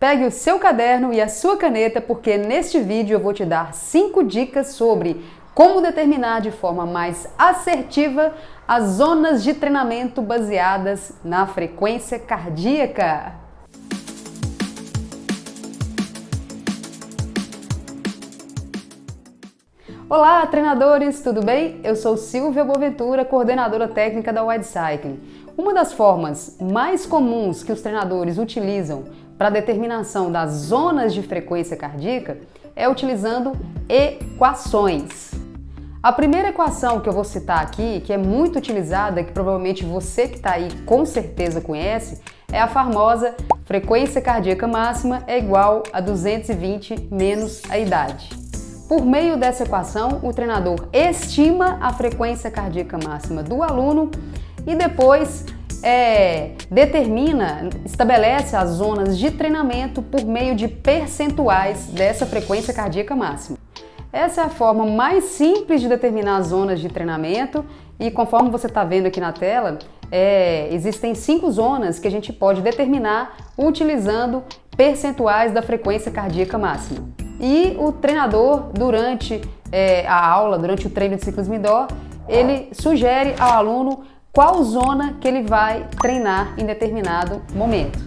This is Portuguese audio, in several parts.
Pegue o seu caderno e a sua caneta, porque neste vídeo eu vou te dar 5 dicas sobre como determinar de forma mais assertiva as zonas de treinamento baseadas na frequência cardíaca. Olá, treinadores, tudo bem? Eu sou Silvia Boaventura, coordenadora técnica da Wide Cycling. Uma das formas mais comuns que os treinadores utilizam para a determinação das zonas de frequência cardíaca é utilizando equações. A primeira equação que eu vou citar aqui, que é muito utilizada, que provavelmente você que está aí com certeza conhece, é a famosa frequência cardíaca máxima é igual a 220 menos a idade. Por meio dessa equação, o treinador estima a frequência cardíaca máxima do aluno e depois estabelece as zonas de treinamento por meio de percentuais dessa frequência cardíaca máxima. Essa é a forma mais simples de determinar as zonas de treinamento e conforme você está vendo aqui na tela, existem 5 zonas que a gente pode determinar utilizando percentuais da frequência cardíaca máxima. E o treinador, durante a aula, durante o treino de ciclismo indoor, ele sugere ao aluno qual zona que ele vai treinar em determinado momento.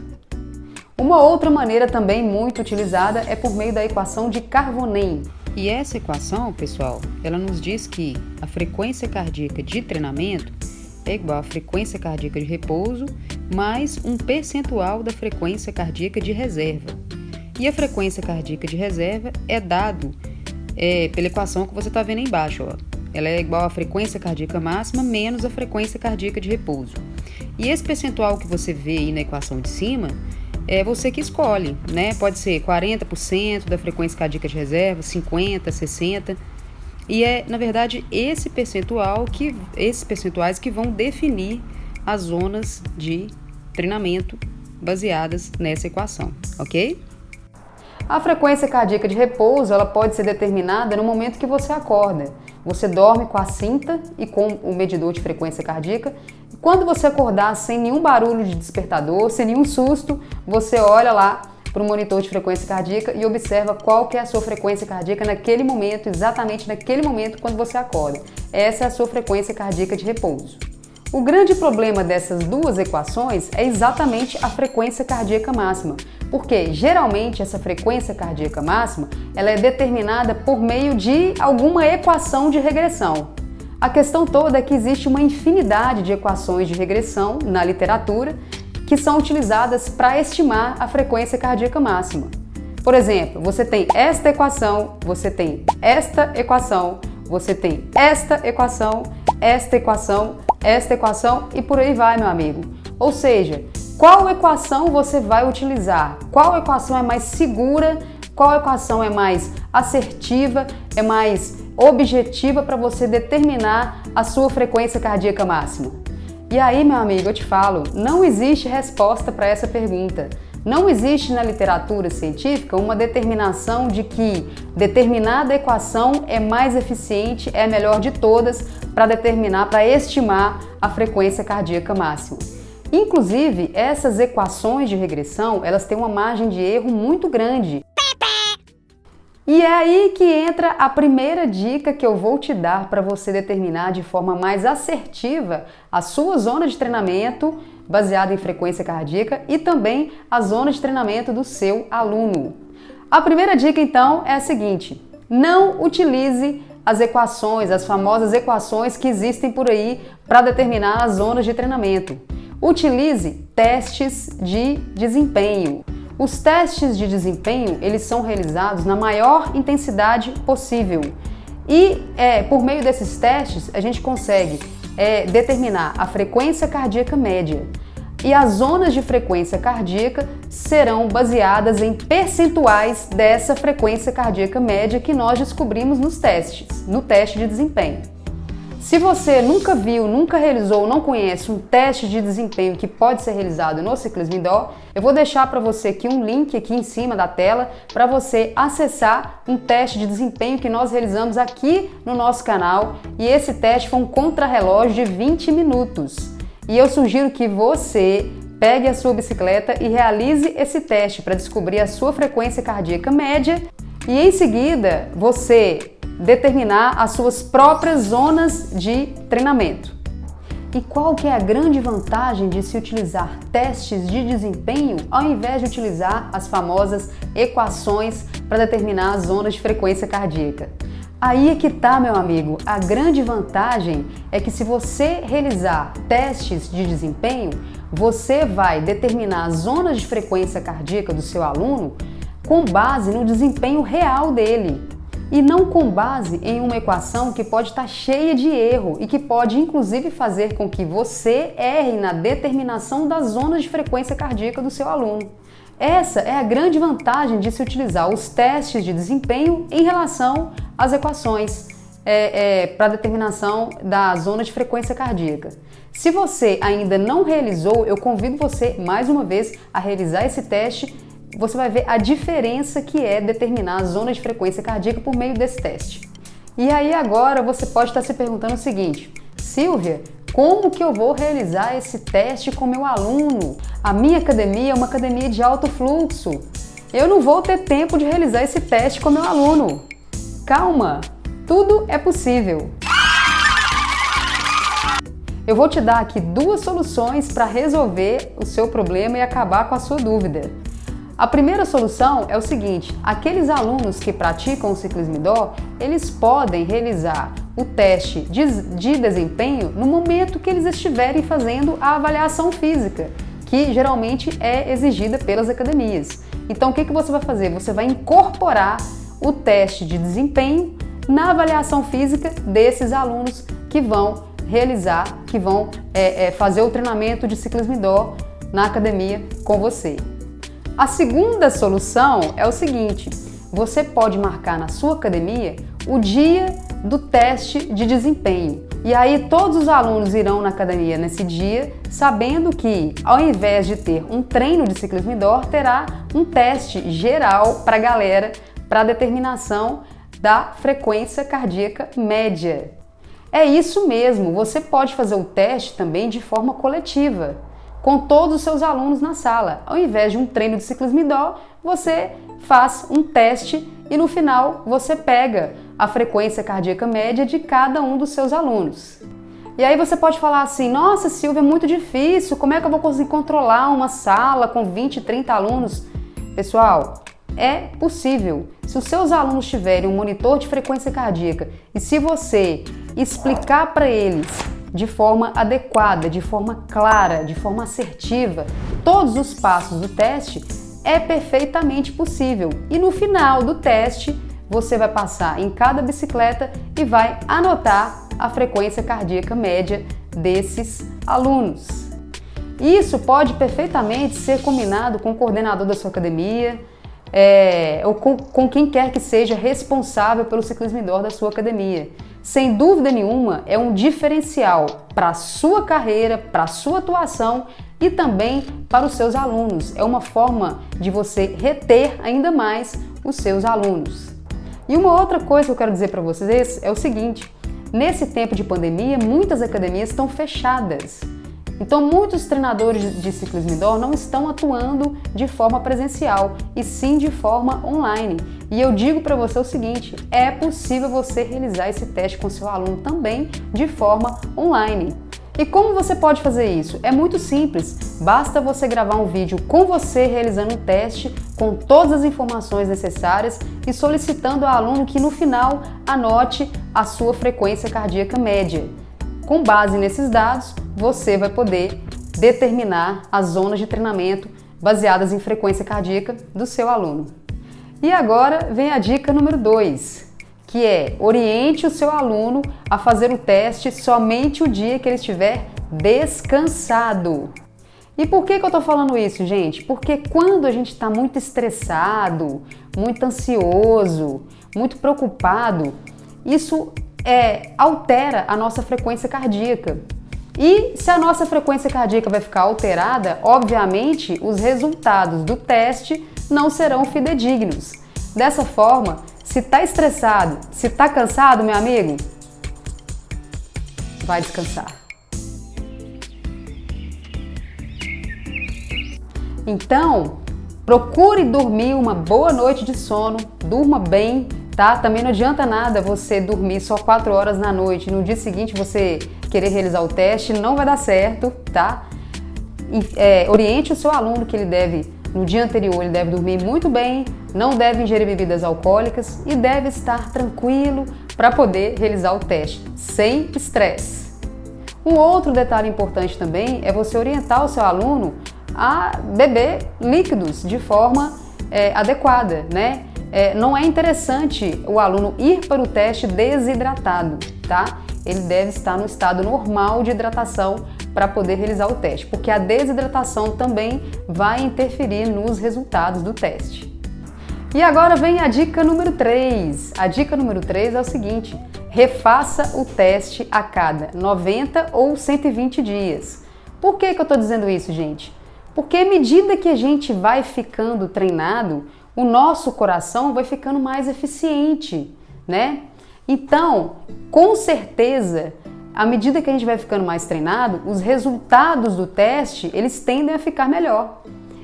Uma outra maneira também muito utilizada é por meio da equação de Carnot. E essa equação, pessoal, ela nos diz que a frequência cardíaca de treinamento é igual à frequência cardíaca de repouso mais um percentual da frequência cardíaca de reserva. E a frequência cardíaca de reserva é dado pela equação que você está vendo aí embaixo, ó. Ela é igual à frequência cardíaca máxima menos a frequência cardíaca de repouso. E esse percentual que você vê aí na equação de cima, é você que escolhe, né? Pode ser 40% da frequência cardíaca de reserva, 50%, 60%. E na verdade, esses percentuais que vão definir as zonas de treinamento baseadas nessa equação, ok? A frequência cardíaca de repouso, ela pode ser determinada no momento que você acorda. Você dorme com a cinta e com o medidor de frequência cardíaca. Quando você acordar sem nenhum barulho de despertador, sem nenhum susto, você olha lá para o monitor de frequência cardíaca e observa qual que é a sua frequência cardíaca naquele momento, exatamente naquele momento quando você acorda. Essa é a sua frequência cardíaca de repouso. O grande problema dessas duas equações é exatamente a frequência cardíaca máxima, porque geralmente essa frequência cardíaca máxima ela é determinada por meio de alguma equação de regressão. A questão toda é que existe uma infinidade de equações de regressão na literatura que são utilizadas para estimar a frequência cardíaca máxima. Por exemplo, você tem esta equação, você tem esta equação, você tem esta equação, esta equação, esta equação e por aí vai, meu amigo. Ou seja, qual equação você vai utilizar? Qual equação é mais segura? Qual equação é mais assertiva? É mais objetiva para você determinar a sua frequência cardíaca máxima? E aí, meu amigo, eu te falo, não existe resposta para essa pergunta. Não existe na literatura científica uma determinação de que determinada equação é mais eficiente, é a melhor de todas para estimar a frequência cardíaca máxima. Inclusive, essas equações de regressão, elas têm uma margem de erro muito grande. E é aí que entra a primeira dica que eu vou te dar para você determinar de forma mais assertiva a sua zona de treinamento baseada em frequência cardíaca e também a zona de treinamento do seu aluno. A primeira dica, então, é a seguinte: não utilize as equações, as famosas equações que existem por aí para determinar as zonas de treinamento. Utilize testes de desempenho. Os testes de desempenho, eles são realizados na maior intensidade possível. E por meio desses testes, a gente consegue determinar a frequência cardíaca média. E as zonas de frequência cardíaca serão baseadas em percentuais dessa frequência cardíaca média que nós descobrimos no teste de desempenho. Se você nunca viu, nunca realizou, não conhece um teste de desempenho que pode ser realizado no ciclismo indoor, eu vou deixar para você aqui um link aqui em cima da tela para você acessar um teste de desempenho que nós realizamos aqui no nosso canal, e esse teste foi um contrarrelógio de 20 minutos. E eu sugiro que você pegue a sua bicicleta e realize esse teste para descobrir a sua frequência cardíaca média e em seguida você determinar as suas próprias zonas de treinamento. E qual que é a grande vantagem de se utilizar testes de desempenho ao invés de utilizar as famosas equações para determinar as zonas de frequência cardíaca? Aí é que tá, meu amigo. A grande vantagem é que se você realizar testes de desempenho, você vai determinar as zonas de frequência cardíaca do seu aluno com base no desempenho real dele. E não com base em uma equação que pode estar cheia de erro e que pode inclusive fazer com que você erre na determinação das zonas de frequência cardíaca do seu aluno. Essa é a grande vantagem de se utilizar os testes de desempenho em relação às equações para determinação da zona de frequência cardíaca. Se você ainda não realizou, eu convido você mais uma vez a realizar esse teste. Você vai ver a diferença que é determinar a zona de frequência cardíaca por meio desse teste. E aí agora você pode estar se perguntando o seguinte: Silvia, como que eu vou realizar esse teste com meu aluno? A minha academia é uma academia de alto fluxo. Eu não vou ter tempo de realizar esse teste com meu aluno. Calma, tudo é possível. Eu vou te dar aqui 2 soluções para resolver o seu problema e acabar com a sua dúvida. A primeira solução é o seguinte: aqueles alunos que praticam o ciclismo indoor, eles podem realizar o teste de desempenho no momento que eles estiverem fazendo a avaliação física, que geralmente é exigida pelas academias. Então o que você vai fazer? Você vai incorporar o teste de desempenho na avaliação física desses alunos que vão realizar, que vão fazer o treinamento de ciclismo indoor na academia com você. A segunda solução é o seguinte: você pode marcar na sua academia o dia do teste de desempenho. E aí todos os alunos irão na academia nesse dia, sabendo que ao invés de ter um treino de ciclismo indoor, terá um teste geral para a galera para determinação da frequência cardíaca média. É isso mesmo, você pode fazer o teste também de forma coletiva, com todos os seus alunos na sala. Ao invés de um treino de ciclismo indoor, você faz um teste e no final você pega a frequência cardíaca média de cada um dos seus alunos. E aí você pode falar assim: nossa, Silvia, é muito difícil, como é que eu vou conseguir controlar uma sala com 20, 30 alunos? Pessoal, é possível. Se os seus alunos tiverem um monitor de frequência cardíaca e se você explicar para eles de forma adequada, de forma clara, de forma assertiva, todos os passos do teste, é perfeitamente possível. E no final do teste, você vai passar em cada bicicleta e vai anotar a frequência cardíaca média desses alunos. Isso pode perfeitamente ser combinado com o coordenador da sua academia, ou com quem quer que seja responsável pelo ciclismo indoor da sua academia. Sem dúvida nenhuma, é um diferencial para a sua carreira, para a sua atuação e também para os seus alunos. É uma forma de você reter ainda mais os seus alunos. E uma outra coisa que eu quero dizer para vocês é o seguinte: nesse tempo de pandemia, muitas academias estão fechadas. Então, muitos treinadores de ciclismo indoor não estão atuando de forma presencial, e sim de forma online. E eu digo para você o seguinte: é possível você realizar esse teste com seu aluno também de forma online. E como você pode fazer isso? É muito simples, basta você gravar um vídeo com você realizando um teste com todas as informações necessárias e solicitando ao aluno que no final anote a sua frequência cardíaca média. Com base nesses dados, você vai poder determinar as zonas de treinamento baseadas em frequência cardíaca do seu aluno. E agora vem a dica número 2, que é: oriente o seu aluno a fazer o teste somente o dia que ele estiver descansado. E por que eu estou falando isso, gente? Porque quando a gente está muito estressado, muito ansioso, muito preocupado, isso altera a nossa frequência cardíaca. E se a nossa frequência cardíaca vai ficar alterada, obviamente os resultados do teste não serão fidedignos. Dessa forma, se está estressado, se está cansado, meu amigo, vai descansar. Então, procure dormir uma boa noite de sono, durma bem, tá? Também não adianta nada você dormir só 4 horas na noite e no dia seguinte você querer realizar o teste, não vai dar certo, tá? Oriente o seu aluno que ele deve, no dia anterior, ele deve dormir muito bem, não deve ingerir bebidas alcoólicas e deve estar tranquilo para poder realizar o teste, sem estresse. Um outro detalhe importante também é você orientar o seu aluno a beber líquidos de forma adequada, né? Não é interessante o aluno ir para o teste desidratado, tá? Ele deve estar no estado normal de hidratação para poder realizar o teste, porque a desidratação também vai interferir nos resultados do teste. E agora vem a dica número 3. A dica número 3 é o seguinte: refaça o teste a cada 90 ou 120 dias. Por que eu estou dizendo isso, gente? Porque à medida que a gente vai ficando treinado, o nosso coração vai ficando mais eficiente, né? Então, com certeza, à medida que a gente vai ficando mais treinado, os resultados do teste, eles tendem a ficar melhor.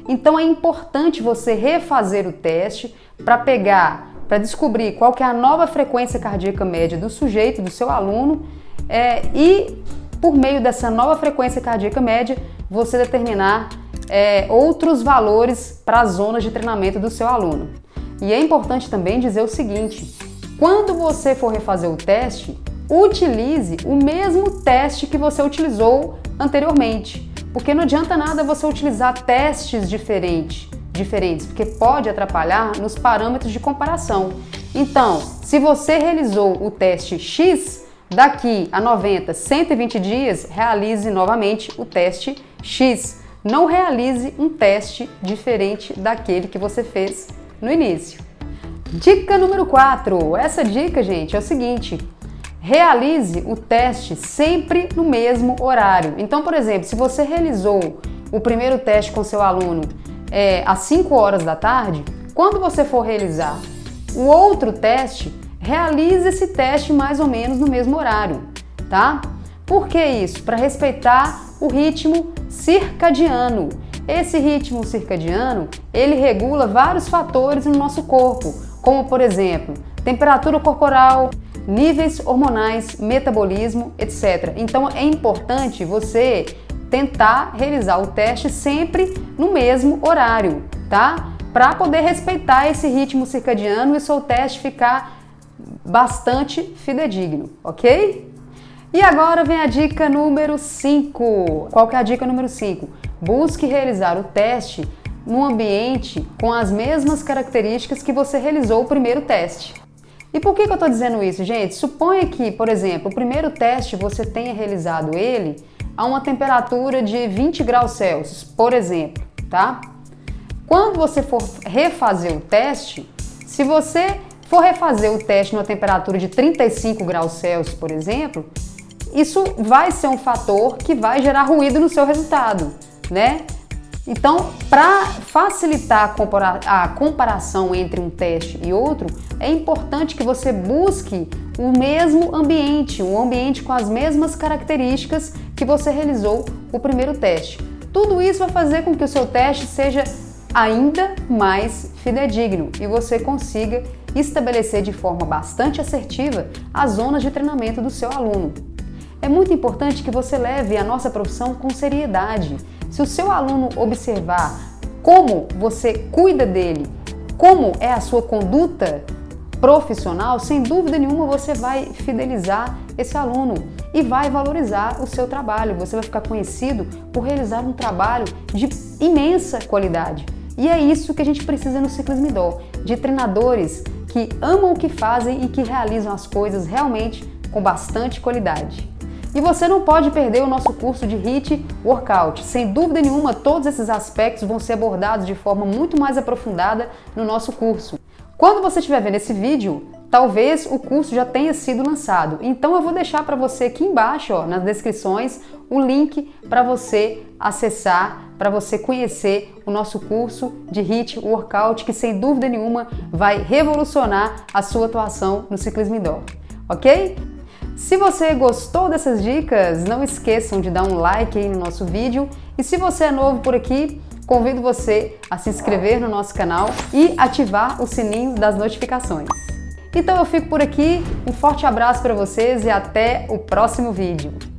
Então é importante você refazer o teste para descobrir qual que é a nova frequência cardíaca média do sujeito, do seu aluno, e por meio dessa nova frequência cardíaca média, você determinar outros valores para as zonas de treinamento do seu aluno. E é importante também dizer o seguinte: quando você for refazer o teste, utilize o mesmo teste que você utilizou anteriormente, porque não adianta nada você utilizar testes diferentes, porque pode atrapalhar nos parâmetros de comparação. Então, se você realizou o teste X, daqui a 90, 120 dias, realize novamente o teste X. Não realize um teste diferente daquele que você fez no início. Dica número 4. Essa dica, gente, é o seguinte: realize o teste sempre no mesmo horário. Então, por exemplo, se você realizou o primeiro teste com seu aluno às 5 horas da tarde, quando você for realizar o outro teste, realize esse teste mais ou menos no mesmo horário, tá? Por que isso? Para respeitar o ritmo circadiano. Esse ritmo circadiano, ele regula vários fatores no nosso corpo, como por exemplo, temperatura corporal, níveis hormonais, metabolismo, etc. Então é importante você tentar realizar o teste sempre no mesmo horário, tá? Para poder respeitar esse ritmo circadiano e o seu teste ficar bastante fidedigno, ok? E agora vem a dica número 5. Qual que é a dica número 5? Busque realizar o teste num ambiente com as mesmas características que você realizou o primeiro teste. E por que eu estou dizendo isso, gente? Suponha que, por exemplo, o primeiro teste você tenha realizado ele a uma temperatura de 20 graus Celsius, por exemplo, tá? Quando você for refazer o teste, se você for refazer o teste numa temperatura de 35 graus Celsius, por exemplo, isso vai ser um fator que vai gerar ruído no seu resultado, né? Então, para facilitar a comparação entre um teste e outro, é importante que você busque o mesmo ambiente, um ambiente com as mesmas características que você realizou o primeiro teste. Tudo isso vai fazer com que o seu teste seja ainda mais fidedigno e você consiga estabelecer de forma bastante assertiva as zonas de treinamento do seu aluno. É muito importante que você leve a nossa profissão com seriedade. Se o seu aluno observar como você cuida dele, como é a sua conduta profissional, sem dúvida nenhuma você vai fidelizar esse aluno e vai valorizar o seu trabalho. Você vai ficar conhecido por realizar um trabalho de imensa qualidade. E é isso que a gente precisa no Ciclismo Indoor, de treinadores que amam o que fazem e que realizam as coisas realmente com bastante qualidade. E você não pode perder o nosso curso de HIIT Workout. Sem dúvida nenhuma, todos esses aspectos vão ser abordados de forma muito mais aprofundada no nosso curso. Quando você estiver vendo esse vídeo, talvez o curso já tenha sido lançado. Então eu vou deixar para você aqui embaixo, ó, nas descrições, o link para você acessar, para você conhecer o nosso curso de HIIT Workout, que sem dúvida nenhuma vai revolucionar a sua atuação no ciclismo indoor, ok? Se você gostou dessas dicas, não esqueçam de dar um like aí no nosso vídeo. E se você é novo por aqui, convido você a se inscrever no nosso canal e ativar o sininho das notificações. Então eu fico por aqui, um forte abraço para vocês e até o próximo vídeo.